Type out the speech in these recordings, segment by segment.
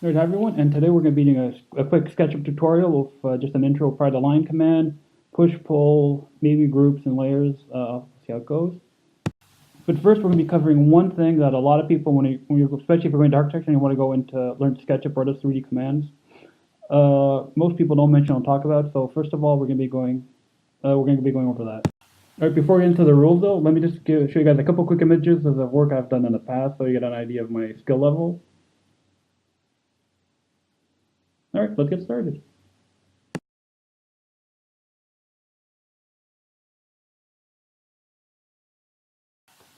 Alright, hi everyone, and today we're going to be doing a quick SketchUp tutorial with just an intro prior to line command, push, pull, maybe groups and layers. See how it goes. But first we're going to be covering one thing that a lot of people, especially if you're going to architecture and you want to go into learn SketchUp or just 3D commands, most people don't mention or talk about. So first of all, we're going to be going over that. Alright, before we get into the rules though, let me just show you guys a couple quick images of the work I've done in the past so you get an idea of my skill level. Alright, let's get started.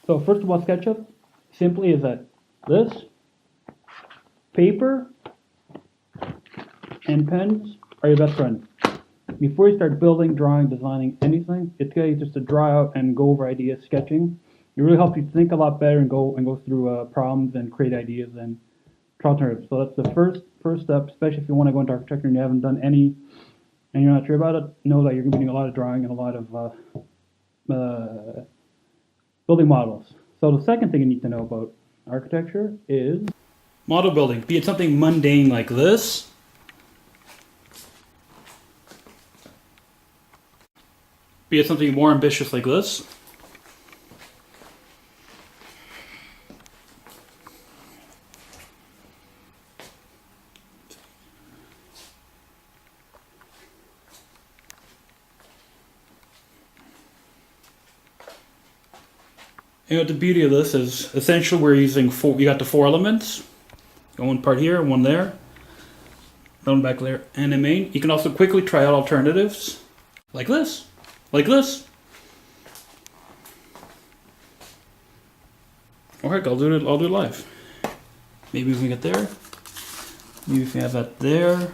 So first of all, SketchUp simply is that this, paper, and pens are your best friends. Before you start building, drawing, designing anything, it's good just to draw out and go over ideas, sketching. It really helps you think a lot better and go through problems and create ideas and try alternatives. So that's the first step, especially if you want to go into architecture and you haven't done any and you're not sure about it. Know that you're going to be doing a lot of drawing and a lot of building models. So the second thing you need to know about architecture is model building. Be it something mundane like this, be it something more ambitious like this, and what the beauty of this is essentially we're using you got the four elements, one part here, one there, one back there, and a main. You can also quickly try out alternatives like this. Or heck, I'll do it live. Maybe if we get there. Maybe if we have that there.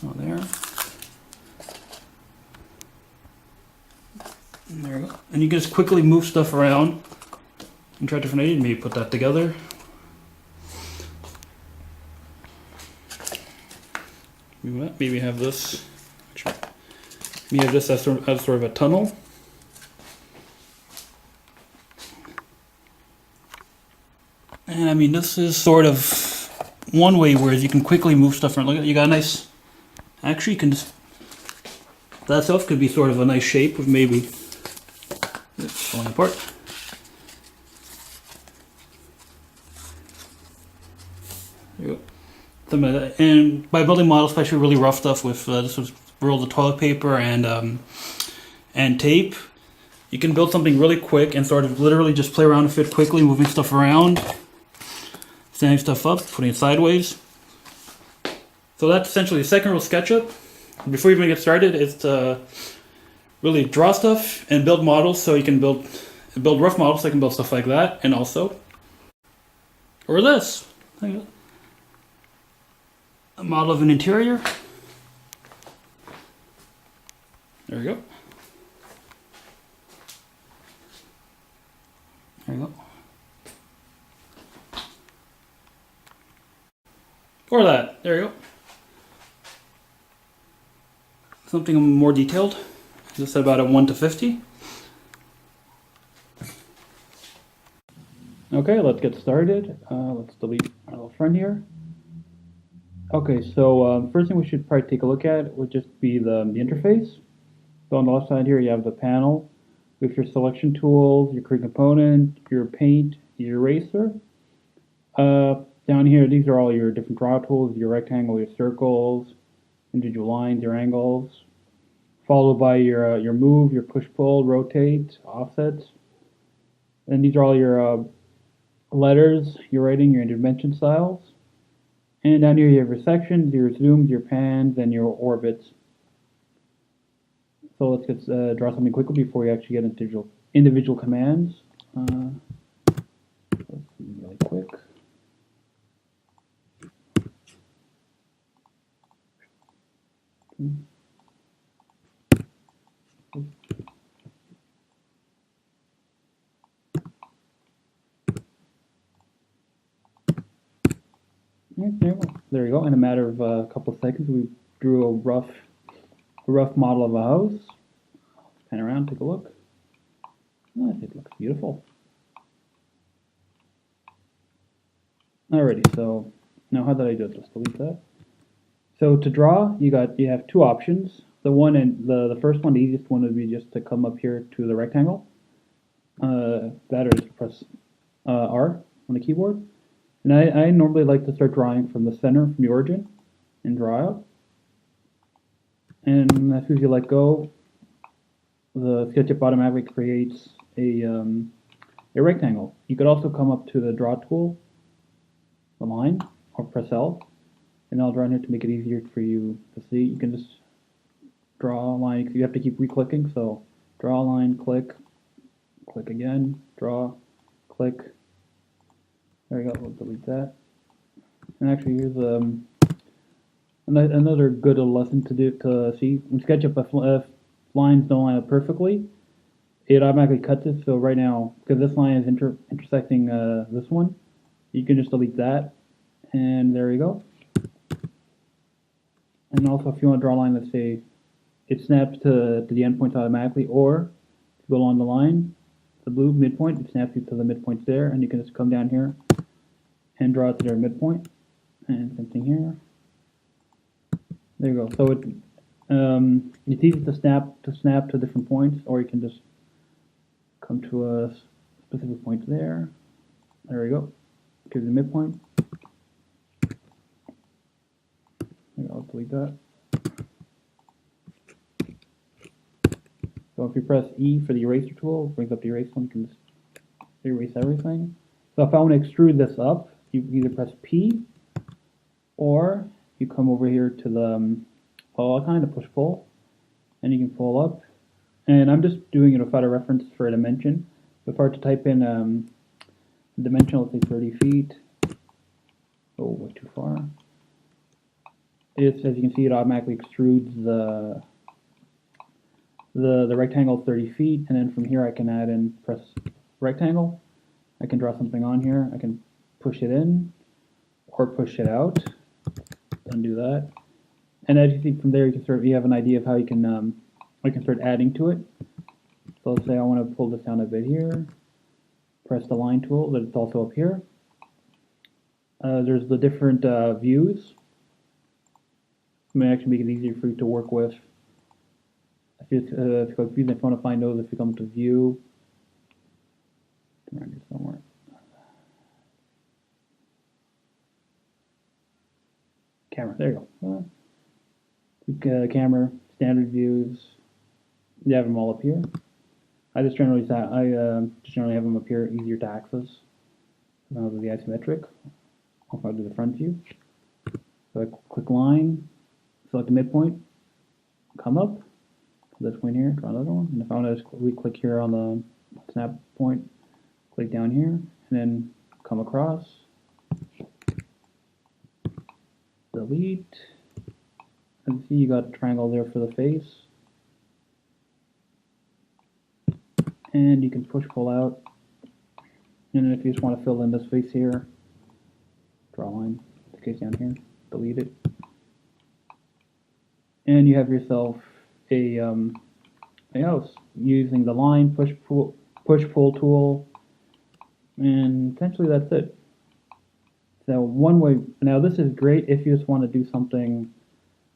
Oh, there. And there we go. And you can just quickly move stuff around and try different ideas. Maybe put that together. Maybe have this. Maybe have this as sort of a tunnel. And I mean, this is sort of one way where you can quickly move stuff around. Look, you got a nice. Actually, you can just. That stuff could be sort of a nice shape with maybe. It's falling apart. There you go. Some of that. And by building models, especially really rough stuff with this was rolled of toilet paper and tape, you can build something really quick and sort of literally just play around with it quickly, moving stuff around, standing stuff up, putting it sideways. So that's essentially the second rule of SketchUp. Before you even get started, it's to really draw stuff and build models so you can build rough models so you can build stuff like that, and also, or this. A model of an interior. There we go. There you go. Or that. There you go. Something more detailed. Just about a 1 to 50. Okay, let's get started. Let's delete our little friend here. Okay, so first thing we should probably take a look at would just be the interface. So on the left side here you have the panel with your selection tools, your create component, your paint, your eraser. Down here, these are all your different draw tools, your rectangle, your circles, individual lines, your angles, followed by your move, your push-pull, rotate, offsets. And these are all your letters, your writing, your intervention styles. And down here you have your sections, your zooms, your pans, and your orbits. So let's get draw something quickly before we actually get into individual commands. Let's see really quick. There you go. In a matter of a couple of seconds, we drew a rough model of a house. Pan around, take a look. Oh, I think it looks beautiful. Alrighty, so Now how did I do it? Just delete that. So to draw, you have two options. The first one, the easiest one would be just to come up here to the rectangle. That or just press R on the keyboard. And I normally like to start drawing from the center, from the origin, and draw out. And as soon as you let go, the Sketchup automatically creates a rectangle. You could also come up to the draw tool, the line, or press L, and I'll draw in here to make it easier for you to see. You can just draw a line. You have to keep re-clicking, so draw a line, click, click again, draw, click. There you go, we'll delete that. And actually here's another good lesson to see. In SketchUp, if lines don't line up perfectly, it automatically cuts it. So right now, because this line is intersecting this one, you can just delete that, and there you go. And also, if you want to draw a line, let's say it snaps to the endpoints automatically, or if you go along the line, the blue midpoint, it snaps you to the midpoints there, and you can just come down here and draw it to their midpoint. And same thing here. There you go. So it's easy to snap to different points, or you can just come to a specific point there. There you go. Gives you the midpoint. I'll delete that. So if you press E for the eraser tool, it brings up the erase one. You can just erase everything. So if I want to extrude this up, you either press P, or you come over here to the pull icon to push pull, and you can pull up. And I'm just doing it without a reference for a dimension. If I were to type in dimension, let's say 30 feet. Oh, way too far. As you can see, it automatically extrudes the rectangle 30 feet, and then from here I can add in, press rectangle. I can draw something on here. I can push it in or push it out. Undo that. And as you see from there, you have an idea of how you can start adding to it. So let's say I want to pull this down a bit here. Press the line tool, but it's also up here. There's the different views. It may actually make it easier for you to work with. If you go to views, if you want to find those, if you come to view, around here somewhere. Camera, there you go. Camera, standard views. You have them all up here. I just generally have them up here, easier to access. Now I'll do the isometric. I'll do the front view. So I click line, select the midpoint, come up to this point here, draw another one. And if I want to just re-click here on the snap point, click down here, and then come across, delete. And see, you got a triangle there for the face. And you can push pull out. And then if you just want to fill in this face here, draw a line, in the case down here, delete it. And you have yourself a house using the line, push pull tool, and essentially that's it. So one way, now this is great if you just want to do something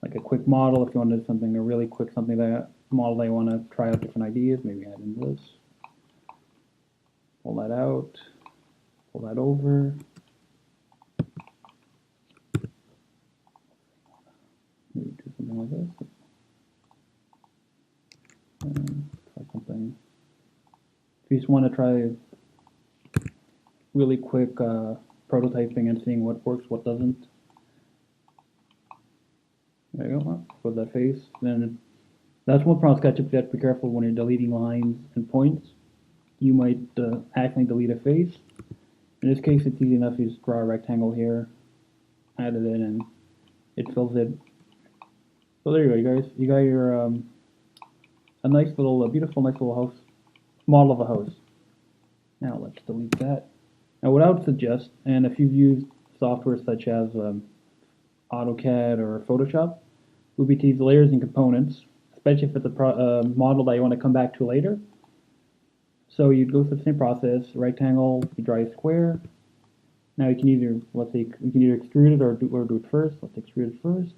like a quick model, if you want to do something, a really quick, something that model that you want to try out different ideas, maybe add in this. Pull that out, pull that over. Maybe do something like this. Try something. If you just want to try really quick prototyping and seeing what works, what doesn't. There you go, put that face. Then that's one problem with SketchUp. You have to be careful when you're deleting lines and points. You might accidentally delete a face. In this case, it's easy enough. You just draw a rectangle here, add it in, and it fills it. So there you go, you guys. You got your a nice little, beautiful, nice little house, model of a house. Now let's delete that. Now what I would suggest, and if you've used software such as AutoCAD or Photoshop, would be to use layers and components, especially if it's a model that you want to come back to later. So you'd go through the same process, rectangle, you draw a square, Now you can either, let's say, we can either extrude it or do it first. Let's extrude it first.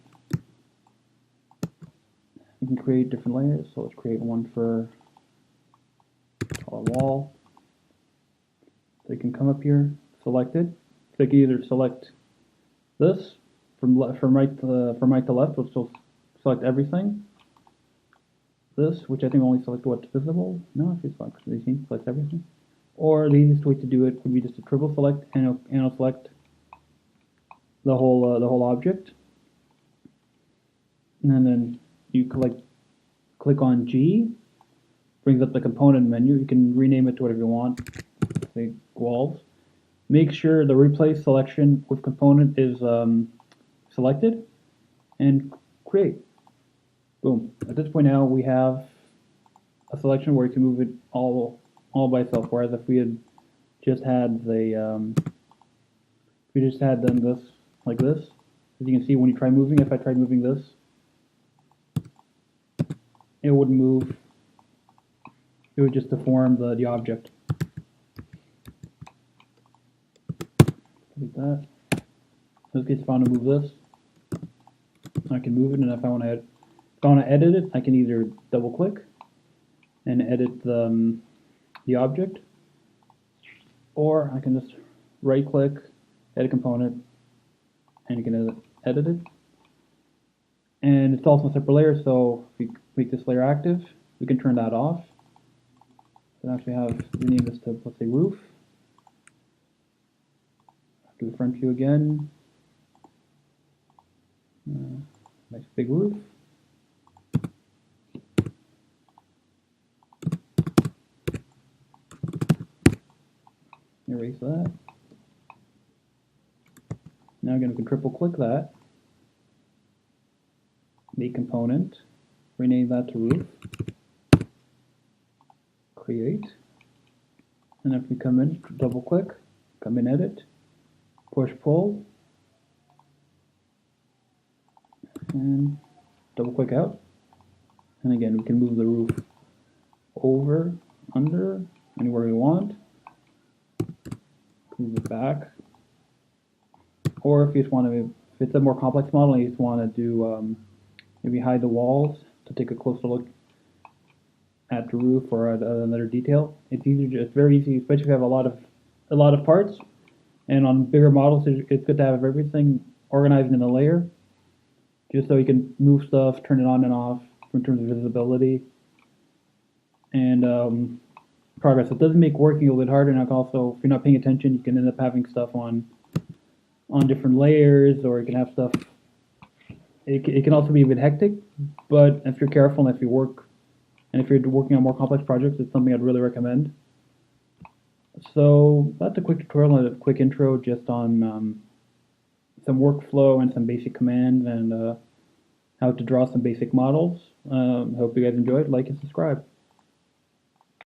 You can create different layers. So let's create one for a wall. So you can come up here, select it. So you can either select this from right to left, which will select everything. This, which I think only select what's visible. No, if you select everything. Or the easiest way to do it would be just a triple select, and it'll select the whole object. And then you click on G, brings up the component menu. You can rename it to whatever you want, say walls. Make sure the replace selection with component is selected, and create. Boom. At this point now we have a selection where you can move it all by itself. Whereas if we had just had done this like this, as you can see when you try moving, if I tried moving this, it would move. It would just deform the object. Like that. In this case, if I want to move this, I can move it, and if I want to edit it, I can either double click and edit the object, or I can just right click, edit component, and you can edit it. And it's also a separate layer, so if we make this layer active, we can turn that off. So now we rename this to, let's say, roof. Do the front view again. Nice big roof. Erase that. Now again, we can triple click that. Make component. Rename that to roof. Create. And if we come in, double click, come in, edit, push pull, and double click out. And again, we can move the roof over, under, anywhere we want. Move it back. Or if you just want to, if it's a more complex model and you just want to do maybe hide the walls to take a closer look at the roof or at another detail, it's easy. It's very easy, especially if you have a lot of parts. And on bigger models, it's good to have everything organized in a layer, just so you can move stuff, turn it on and off in terms of visibility and progress. It doesn't make working a little bit harder, and also, if you're not paying attention, you can end up having stuff on different layers, or you can have stuff. It can also be a bit hectic, but if you're careful and if you're working on more complex projects, it's something I'd really recommend. So that's a quick tutorial and a quick intro just on some workflow and some basic commands and how to draw some basic models. Hope you guys enjoyed. Like and subscribe.